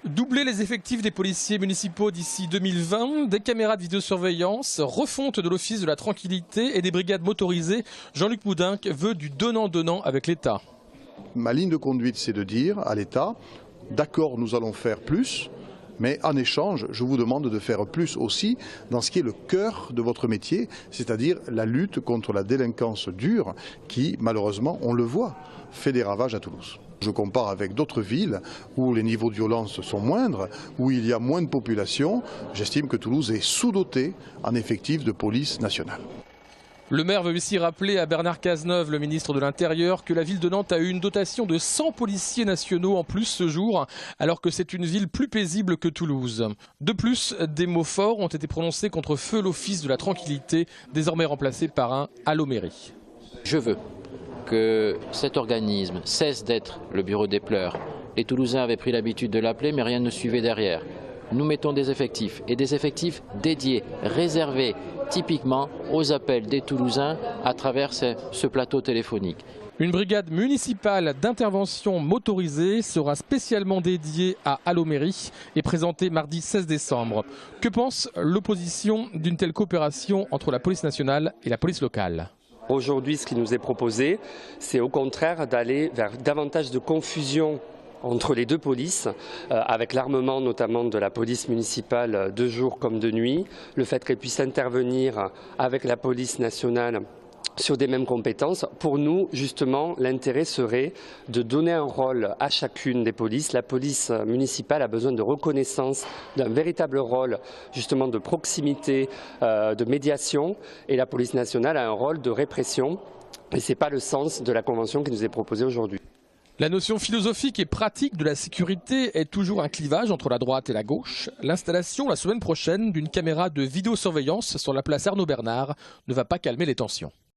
Doubler les effectifs des policiers municipaux d'ici 2020, des caméras de vidéosurveillance, refonte de l'office de la tranquillité et des brigades motorisées. Jean-Luc Moudinque veut du donnant-donnant avec l'État. Ma ligne de conduite, c'est de dire à l'État, d'accord, nous allons faire plus, mais en échange, je vous demande de faire plus aussi dans ce qui est le cœur de votre métier, c'est-à-dire la lutte contre la délinquance dure qui, malheureusement, on le voit, fait des ravages à Toulouse. Je compare avec d'autres villes où les niveaux de violence sont moindres, où il y a moins de population. J'estime que Toulouse est sous-dotée en effectifs de police nationale. Le maire veut aussi rappeler à Bernard Cazeneuve, le ministre de l'Intérieur, que la ville de Nantes a eu une dotation de 100 policiers nationaux en plus ce jour, alors que c'est une ville plus paisible que Toulouse. De plus, des mots forts ont été prononcés contre feu l'office de la tranquillité, désormais remplacé par un Allo Mairie. Je veux que cet organisme cesse d'être le bureau des pleurs. Les Toulousains avaient pris l'habitude de l'appeler, mais rien ne suivait derrière. Nous mettons des effectifs, et des effectifs dédiés, réservés typiquement aux appels des Toulousains à travers ce plateau téléphonique. Une brigade municipale d'intervention motorisée sera spécialement dédiée à Allo Mairie et présentée mardi 16 décembre. Que pense l'opposition d'une telle coopération entre la police nationale et la police locale ? Aujourd'hui, ce qui nous est proposé, c'est au contraire d'aller vers davantage de confusion entre les deux polices, avec l'armement notamment de la police municipale de jour comme de nuit, le fait qu'elle puisse intervenir avec la police nationale sur des mêmes compétences. Pour nous, justement, l'intérêt serait de donner un rôle à chacune des polices. La police municipale a besoin de reconnaissance, d'un véritable rôle justement de proximité, de médiation, et la police nationale a un rôle de répression. Et ce n'est pas le sens de la convention qui nous est proposée aujourd'hui. La notion philosophique et pratique de la sécurité est toujours un clivage entre la droite et la gauche. L'installation la semaine prochaine d'une caméra de vidéosurveillance sur la place Arnaud Bernard ne va pas calmer les tensions.